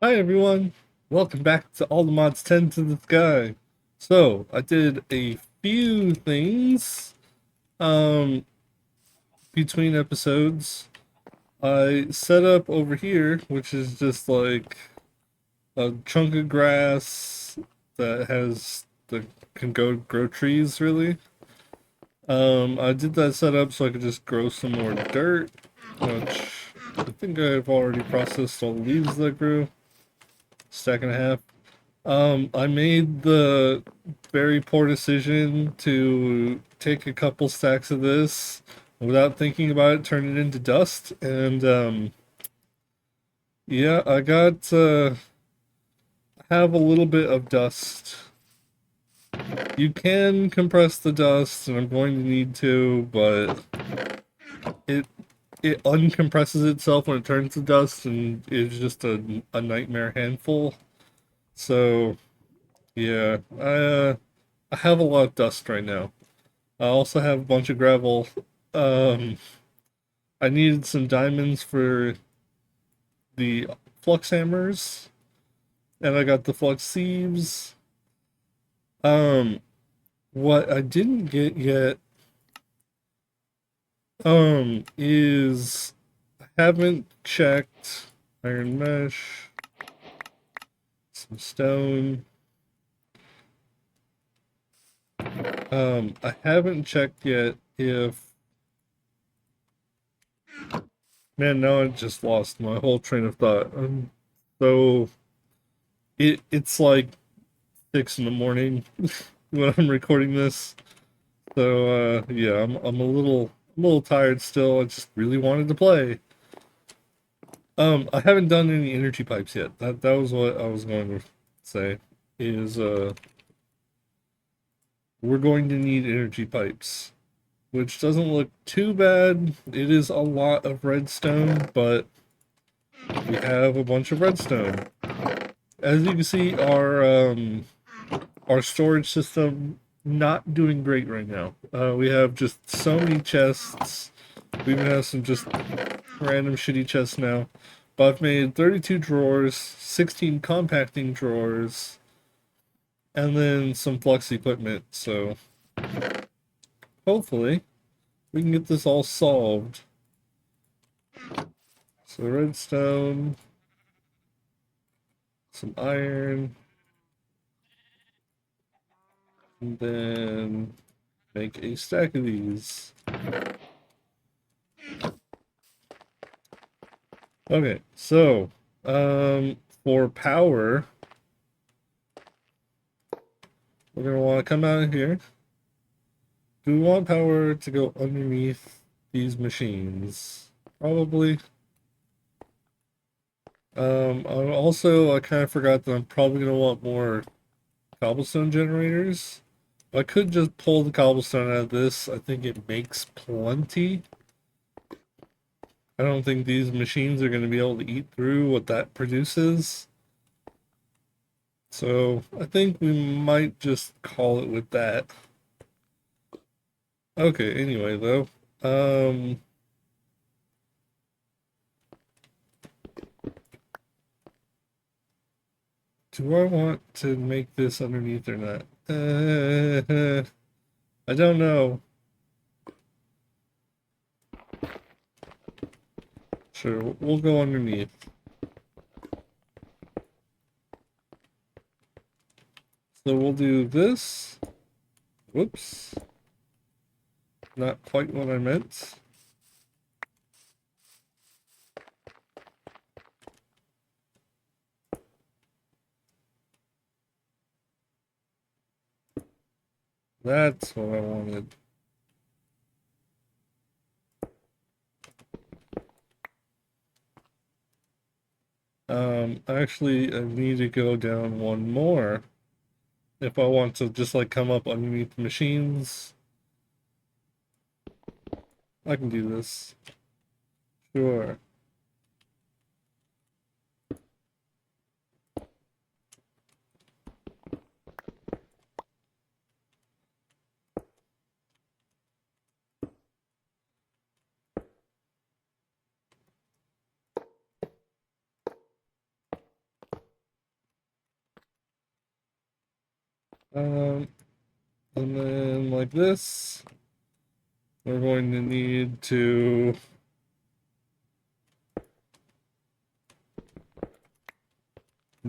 Hi everyone, welcome back to All the Mods 10 to the Sky. So, I did a few things um between episodes. I set up over here, which is just like a chunk of grass that can go grow trees really. I did that setup so I could just grow some more dirt, which I think I've already processed all the leaves that grew. Stack and a half. I made the very poor decision to take a couple stacks of this without thinking about it, turn it into dust, and yeah, I got have a little bit of dust. You can compress the dust, and I'm going to need to, but it it uncompresses itself when it turns to dust, and it's just a nightmare handful. So yeah, I have a lot of dust right now. I also have a bunch of gravel. Um, I needed some diamonds for the flux hammers, and I got the flux sieves. Um, what I didn't get yet, is I haven't checked iron mesh, some stone. I haven't checked yet if, man, now I just lost my whole train of thought. So it's like 6 in the morning when I'm recording this. So yeah, I'm a little tired still. I just really wanted to play. I haven't done any energy pipes yet. That was what I was going to say. Is we're going to need energy pipes, which doesn't look too bad. It is a lot of redstone, but we have a bunch of redstone. As you can see, our storage system not doing great right now. We have just so many chests. We even have some just random shitty chests now. But I've made 32 drawers, 16 compacting drawers, and then some flux equipment. So hopefully we can get this all solved. So redstone, some iron, and then make a stack of these. Okay, so for power, we're gonna want to come out of here. Do we want power to go underneath these machines? Probably. I kind of forgot that I'm probably gonna want more cobblestone generators. I could just pull the cobblestone out of this. I think it makes plenty. I don't think these machines are gonna be able to eat through what that produces. So I think we might just call it with that. Okay, anyway though. Do I want to make this underneath or not? I don't know. Sure, we'll go underneath. So we'll do this. Whoops. Not quite what I meant. That's what I wanted. Actually, I need to go down one more if I want to just like come up underneath the machines. I can do this. Sure. And then like this, we're going to need to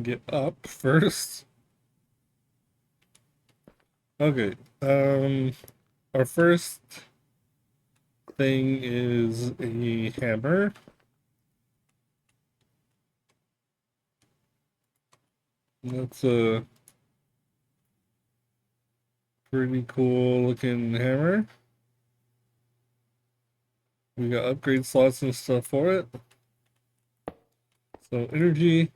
get up first. Okay, our first thing is a hammer. That's a pretty cool looking hammer. We got upgrade slots and stuff for it. So energy.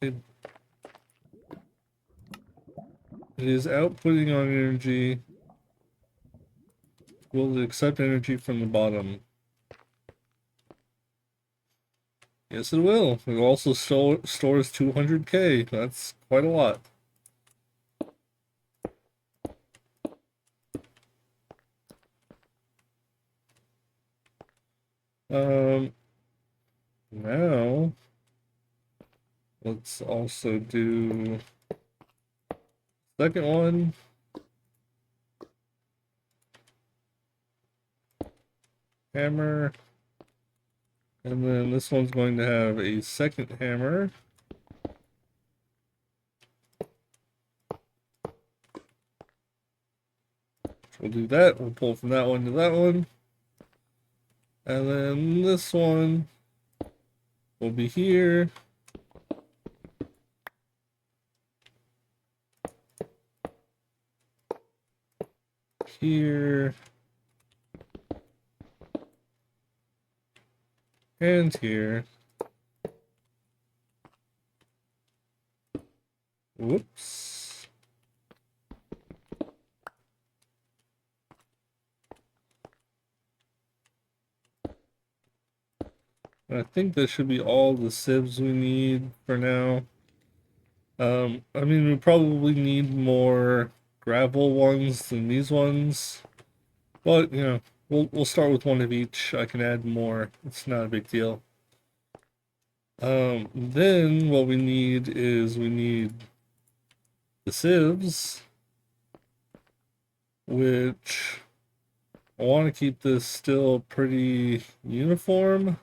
It, it is outputting on energy. Will accept energy from the bottom. Yes, it will. It also stores 200K. That's quite a lot. Now let's also do second one. Hammer. And then this one's going to have a second hammer. We'll do that. We'll pull from that one to that one. And then this one will be here. Here. And here. Whoops. I think that should be all the sieves we need for now. I mean, we probably need more gravel ones than these ones, but you know, we'll start with one of each. I can add more. It's not a big deal. Then what we need is we need the sieves, which I want to keep this still pretty uniform.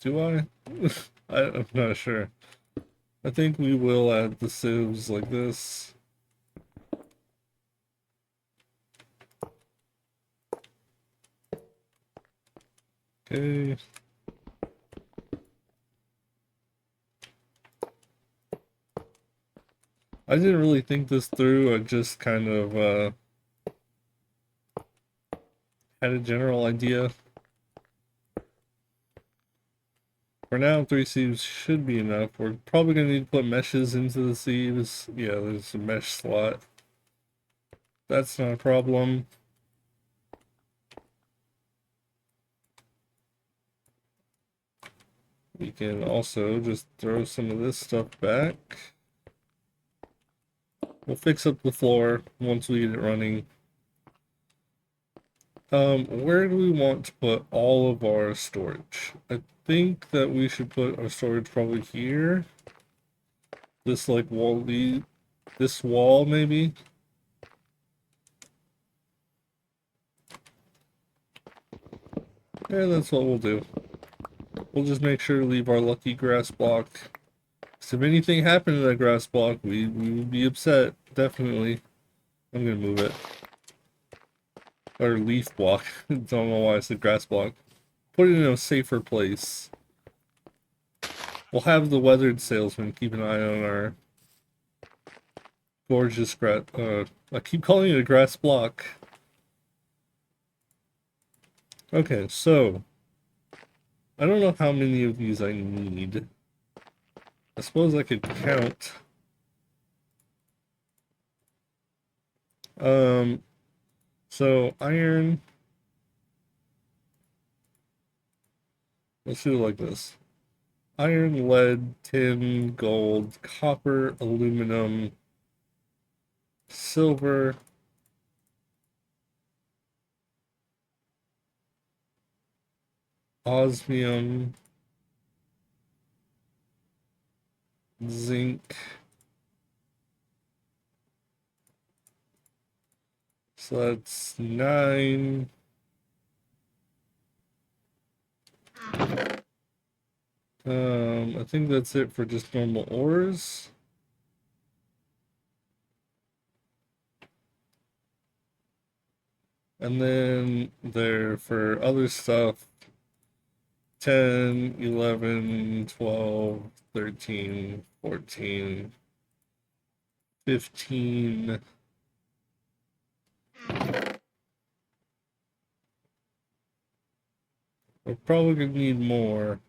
Do I? I'm not sure. I think we will add the sieves like this. Okay. I didn't really think this through. I just kind of had a general idea. For now, 3 sieves should be enough. We're probably going to need to put meshes into the sieves. Yeah, there's a mesh slot. That's not a problem. We can also just throw some of this stuff back. We'll fix up the floor once we get it running. Where do we want to put all of our storage? I think that we should put our storage probably here. This like this wall maybe. Yeah, that's what we'll do. We'll just make sure to leave our lucky grass block. So if anything happened to that grass block, we would be upset, definitely. I'm gonna move it. Or leaf block. Don't know why I said grass block. Put it in a safer place. We'll have the weathered salesman keep an eye on our gorgeous grass. I keep calling it a grass block. Okay, so I don't know how many of these I need. I suppose I could count. So iron. Let's do it like this. Iron, lead, tin, gold, copper, aluminum, silver, osmium, zinc. So that's 9. I think that's it for just normal ores. And then there for other stuff, 10, 11, 12, 13, 14, 15. We're probably gonna need more.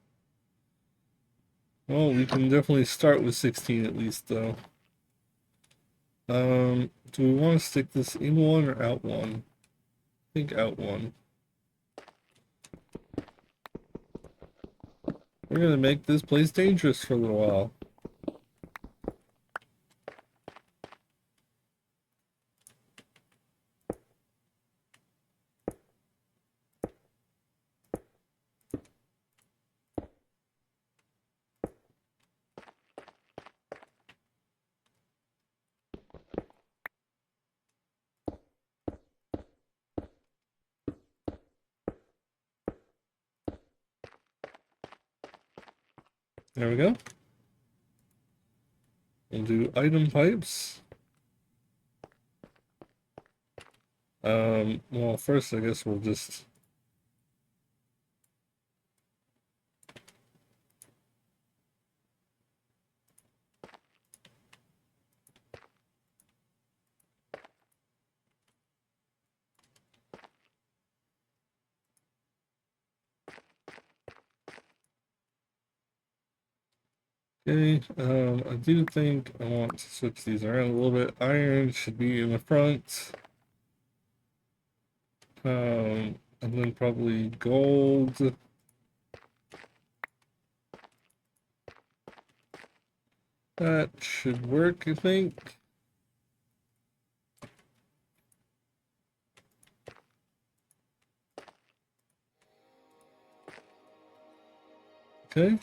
Well, we can definitely start with 16 at least, though. Do we want to stick this in one or out one? I think out one. We're gonna make this place dangerous for a little while. There we go. We'll do item pipes. Well, first I guess we'll just okay, I do think I want to switch these around a little bit. Iron should be in the front. And then probably gold. That should work, I think. Okay.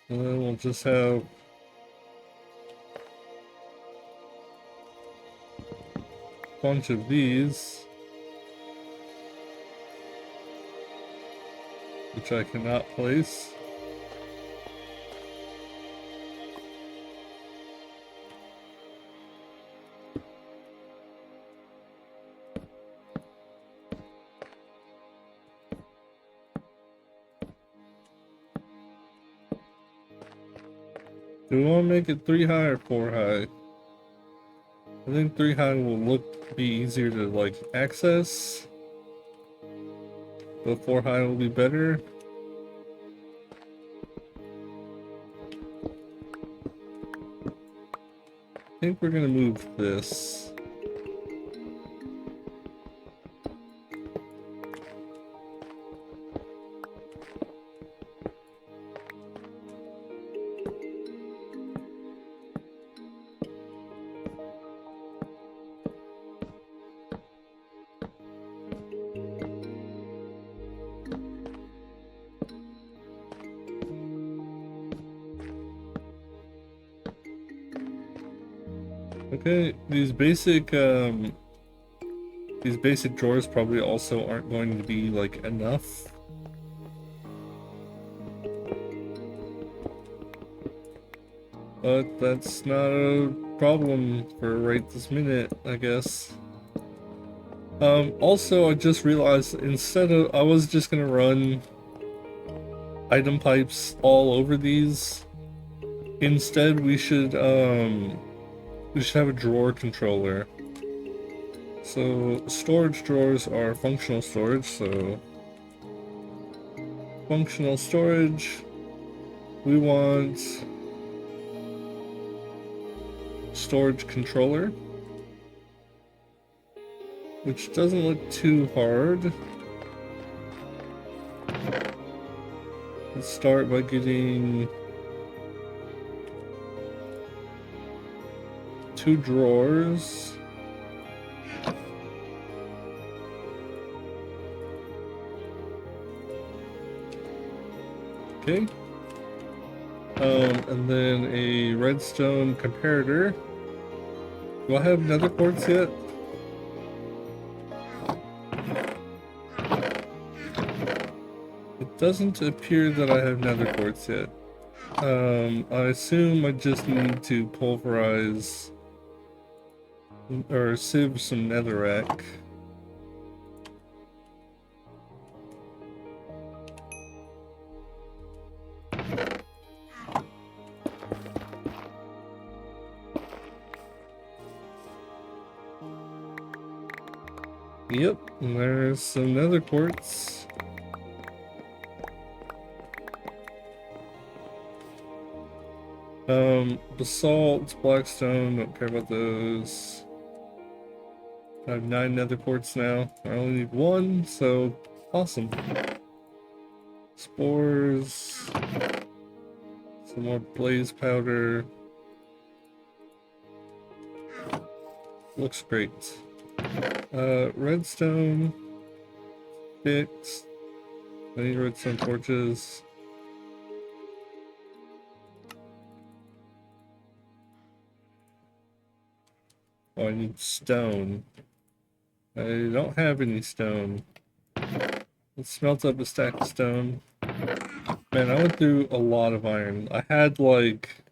And then we'll just have a bunch of these, which I cannot place. Do we want to make it 3 high or 4 high? I think 3 high will be easier to like access, but 4 high will be better. I think we're gonna move this. Okay, these basic drawers probably also aren't going to be like enough. But that's not a problem for right this minute, I guess. Also, I just realized I was just gonna run item pipes all over these. Instead, we should have a drawer controller. So storage drawers are functional storage, so functional storage, we want storage controller, which doesn't look too hard. Let's start by getting 2 drawers. Okay. And then a redstone comparator. Do I have nether quartz yet? It doesn't appear that I have nether quartz yet. I assume I just need to pulverize or sieve some netherrack. Yep, and there's some nether quartz. Basalt, blackstone, don't care about those. I have 9 nether quartz now. I only need 1, so awesome. Spores. Some more blaze powder. Looks great. Redstone. Sticks. I need redstone torches. Oh, I need stone. I don't have any stone. Let's smelt up a stack of stone. Man, I went through a lot of iron. I had like,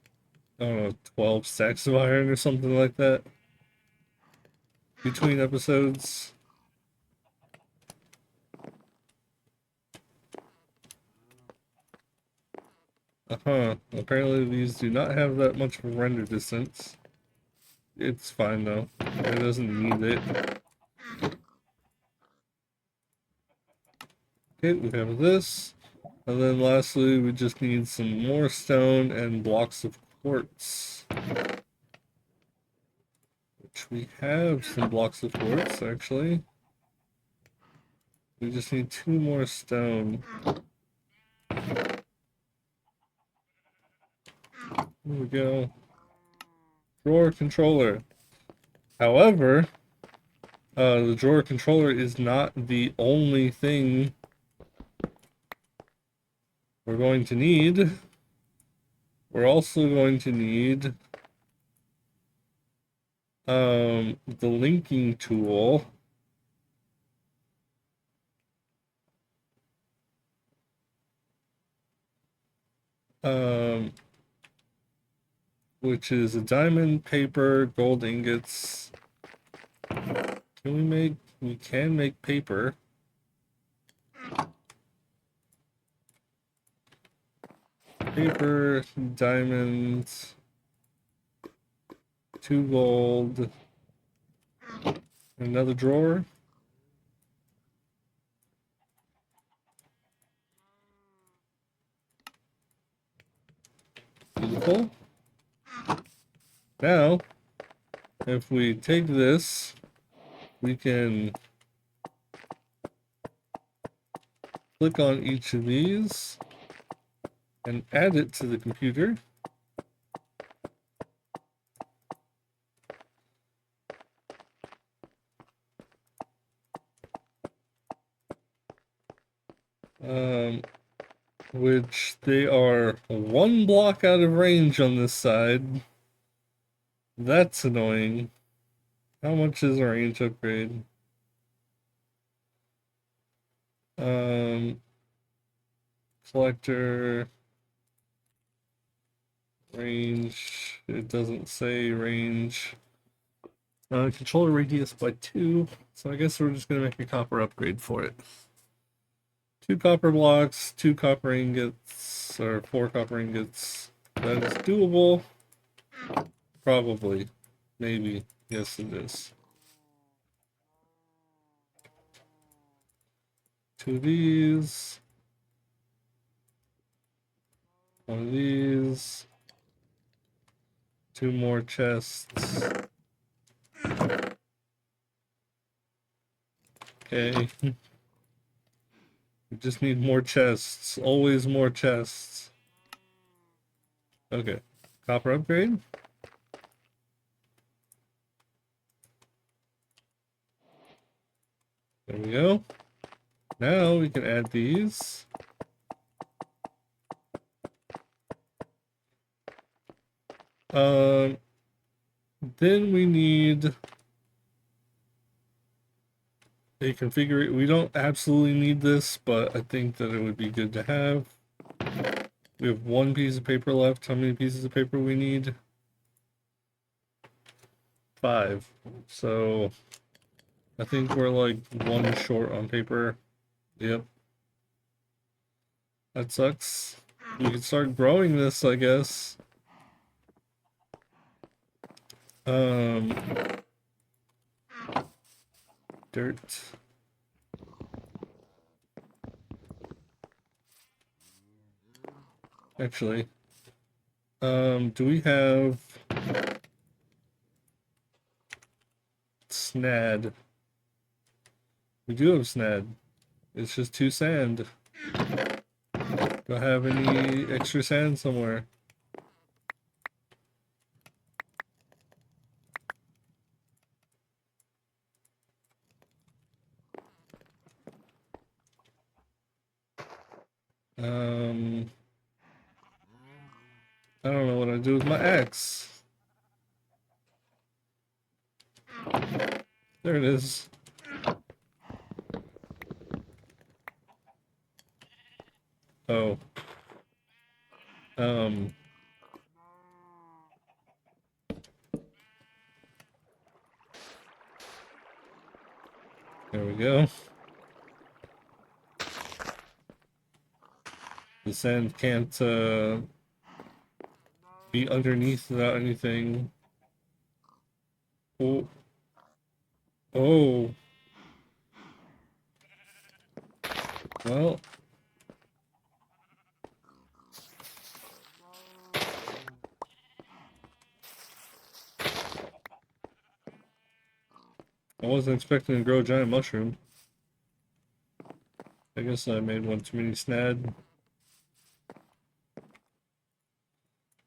I don't know, 12 stacks of iron or something like that between episodes. Apparently these do not have that much of a render distance. It's fine though. It doesn't need it. Okay, we have this. And then lastly, we just need some more stone and blocks of quartz. Which we have some blocks of quartz, actually. We just need 2 more stone. Here we go. Drawer controller. However, the drawer controller is not the only thing we're going to need. We're also going to need the linking tool. Which is a diamond, paper, gold ingots. We can make paper. Paper, diamonds, 2 gold, another drawer. Beautiful. Now, if we take this, we can click on each of these and add it to the computer. Which they are 1 block out of range on this side. That's annoying. How much is a range upgrade? Collector range. It doesn't say range. Controller radius by 2. So I guess we're just gonna make a copper upgrade for it. 2 copper blocks, 2 copper ingots, or 4 copper ingots. That is doable. Probably. Maybe. Yes, it is. 2 of these. 1 of these. 2 more chests. Okay. We just need more chests. Always more chests. Okay. Copper upgrade. There we go. Now we can add these. Um, then we need a configure. We don't absolutely need this, but I think that it would be good to have. We have one piece of paper left. How many pieces of paper we need? 5. So I think we're like 1 short on paper. Yep. That sucks. We can start growing this, I guess. Um, dirt. Actually, do we have snad? We do have snad. It's just 2 sand. Do I have any extra sand somewhere? Um, I don't know what I do with my axe. There it is. Oh. Um, there we go. The sand can't be underneath without anything. Oh. Oh. Well, I wasn't expecting to grow a giant mushroom. I guess I made one too many snad.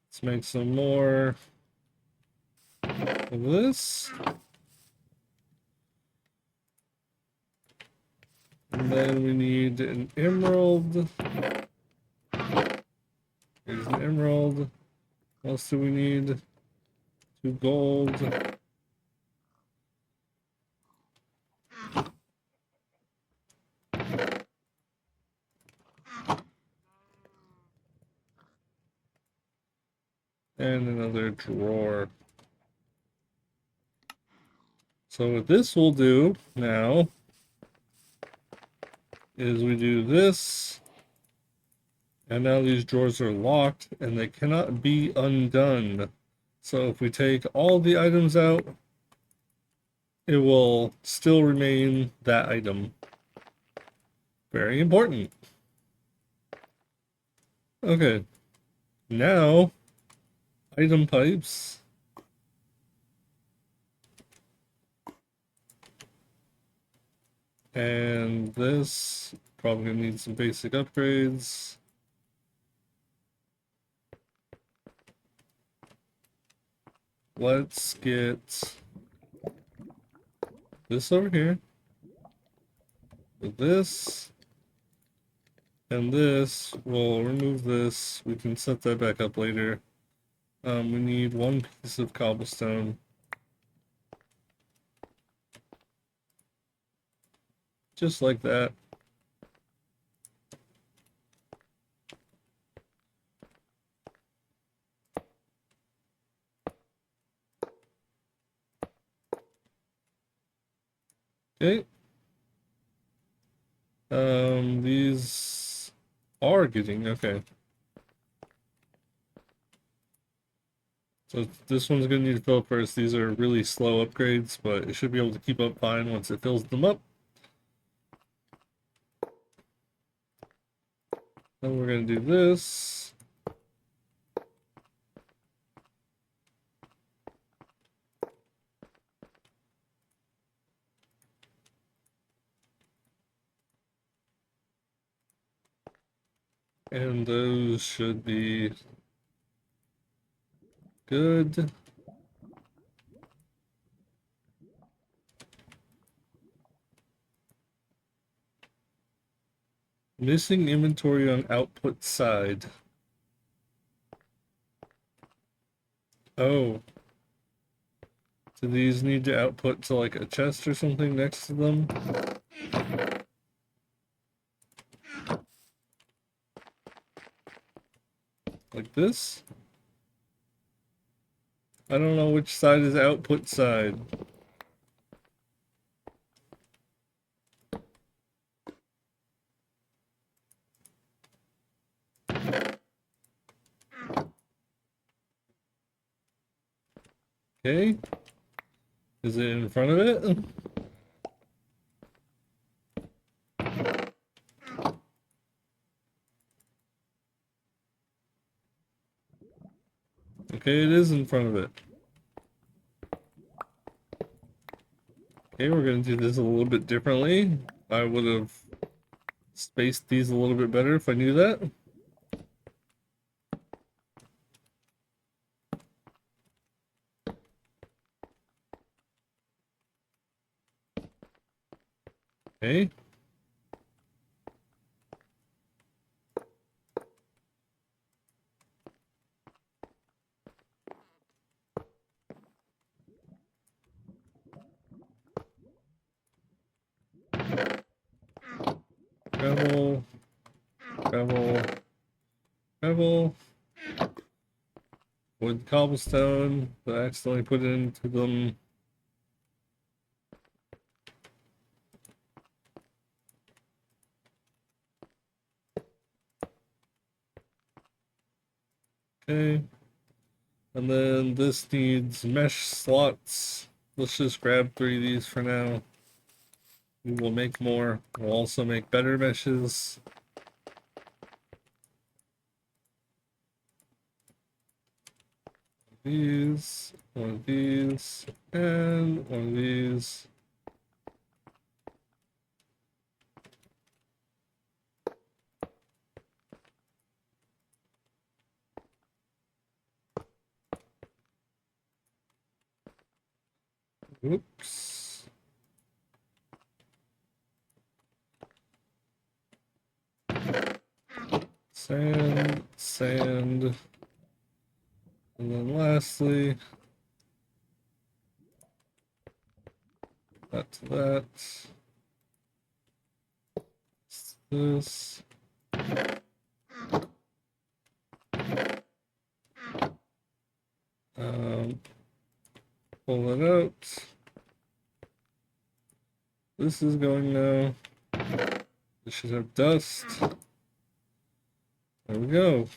Let's make some more of this. And then we need an emerald. Here's an emerald. What else do we need? 2 gold. And another drawer. So what this will do now is we do this, and now these drawers are locked and they cannot be undone. So if we take all the items out, it will still remain that item. Very important. Okay, now item pipes. And this probably gonna need some basic upgrades. Let's get this over here. With this and this, we'll remove this. We can set that back up later. We need 1 piece of cobblestone. Just like that. Okay. These are getting okay. So this one's gonna need to fill up first. These are really slow upgrades, but it should be able to keep up fine once it fills them up. Then we're gonna do this. And those should be good. Missing inventory on output side. Oh, do these need to output to like a chest or something next to them? Like this? I don't know which side is output side. Okay. Is it in front of it? Okay, it is in front of it. Okay, we're gonna do this a little bit differently. I would have spaced these a little bit better if I knew that. Okay. Gravel, gravel, gravel. Wood cobblestone, but I accidentally put it into them. Okay. And then this needs mesh slots. Let's just grab 3 of these for now. We will make more. We'll also make better meshes. These, one of these, and one of these. Oops. Sand, sand. And then lastly, that to that. This. Pull it out. This is going now. This should have dust. There we go.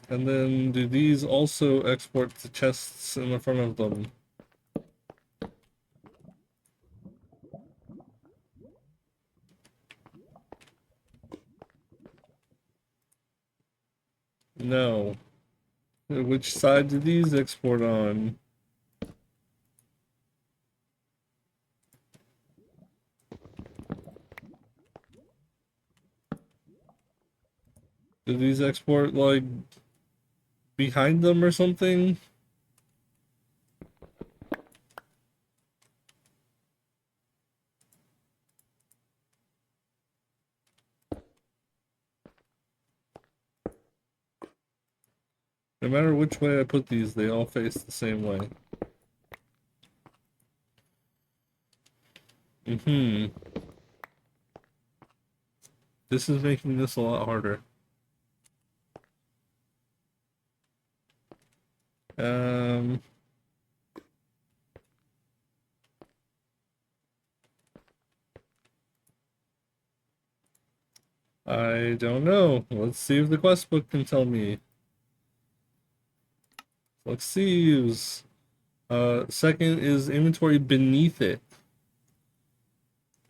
And then do these also export to chests in the front of them? No. Which side do these export on? Do these export like behind them or something? No matter which way I put these, they all face the same way. This is making this a lot harder. I don't know. Let's see if the quest book can tell me. Let's see. Second is inventory beneath it.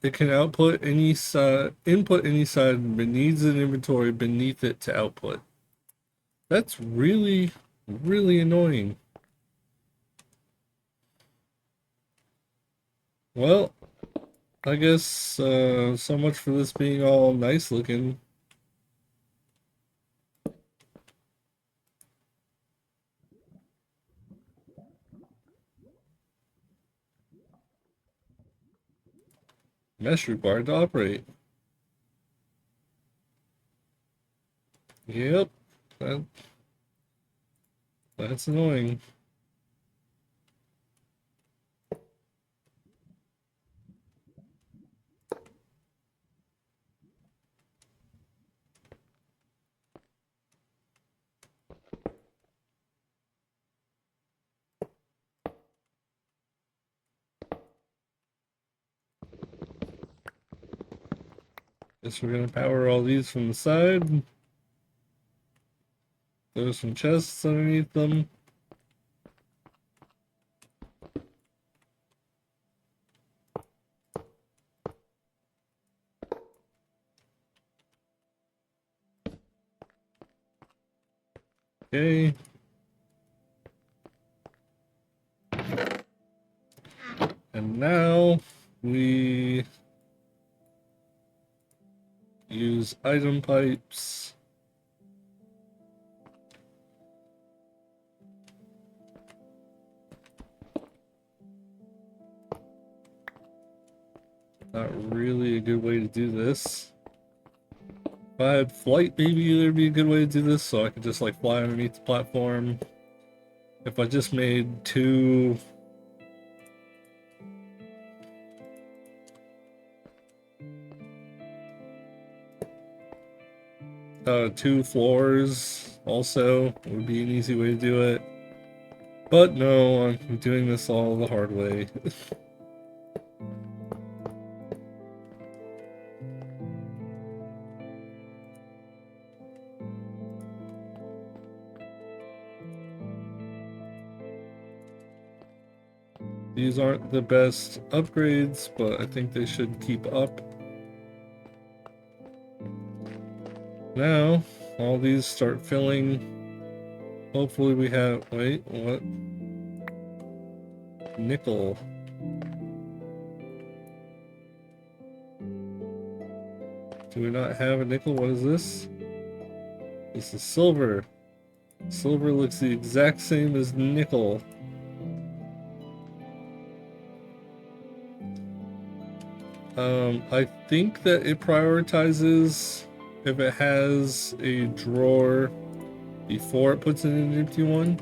It can output any side, input any side, but needs an inventory beneath it to output. That's really, really annoying. Well, I guess so much for this being all nice looking. Mesh required to operate. Yep. That's annoying. Guess we're gonna power all these from the side. There's some chests underneath them. Okay. And now we use item pipes. Not really a good way to do this. If I had flight, maybe there'd be a good way to do this, so I could just like fly underneath the platform. If I just made two floors also would be an easy way to do it. But no, I'm doing this all the hard way. These aren't the best upgrades, but I think they should keep up. Now, all these start filling. Hopefully we have... Wait, what? Nickel. Do we not have a nickel? What is this? This is silver. Silver looks the exact same as nickel. I think that it prioritizes if it has a drawer before it puts in an empty one.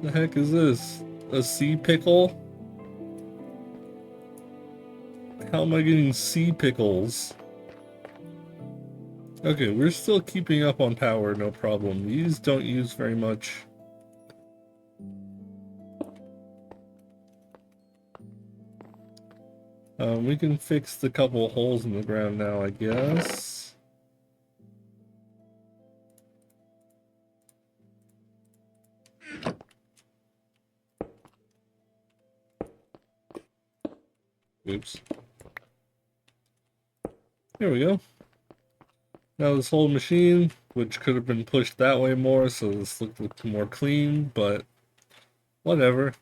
The heck is this? A sea pickle? How am I getting sea pickles? Okay, we're still keeping up on power, no problem. These don't use very much. We can fix the couple holes in the ground now, I guess. Oops. There we go. Now this whole machine, which could have been pushed that way more, so this looked more clean, but whatever.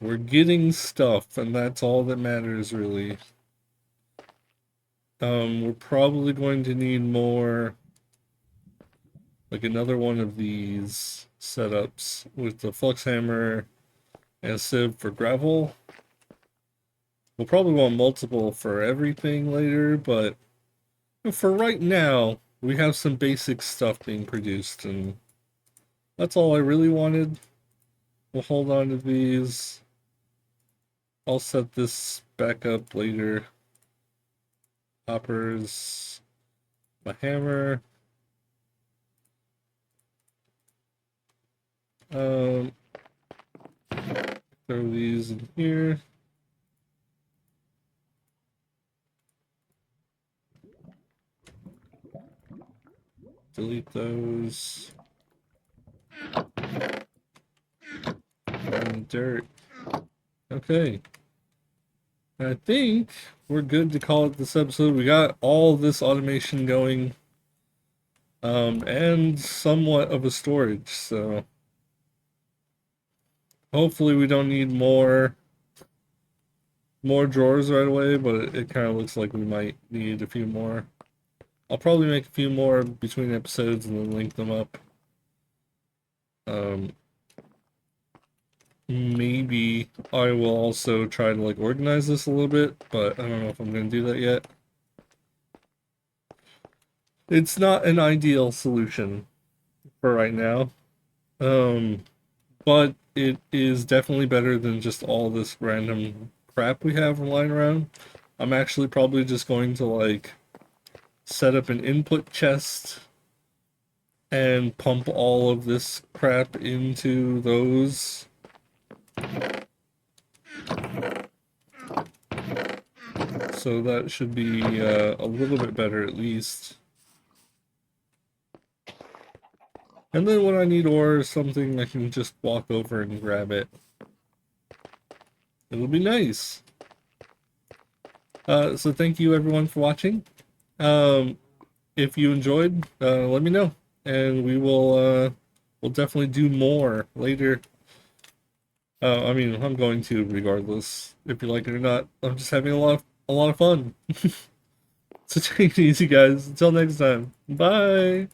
We're getting stuff, and that's all that matters, really. We're probably going to need more, like another one of these setups with the flux hammer and a sieve for gravel. We'll probably want multiple for everything later, but for right now, we have some basic stuff being produced, and that's all I really wanted. We'll hold on to these. I'll set this back up later. Hoppers, my hammer. Throw these in here. Delete those. And dirt. Okay. I think we're good to call it this episode. We got all this automation going. And somewhat of a storage, so hopefully we don't need more drawers right away, but it kind of looks like we might need a few more. I'll probably make a few more between episodes and then link them up. Um, maybe I will also try to like organize this a little bit, but I don't know if I'm gonna do that yet. It's not an ideal solution for right now. Um, but it is definitely better than just all this random crap we have lying around. I'm actually probably just going to like set up an input chest and pump all of this crap into those. So that should be a little bit better at least. And then when I need ore or something, I can just walk over and grab it. It'll be nice. So thank you everyone for watching. If you enjoyed, let me know, and we'll definitely do more later. I mean, I'm going to regardless if you like it or not. I'm just having a lot of fun. So take it easy, guys. Until next time. Bye.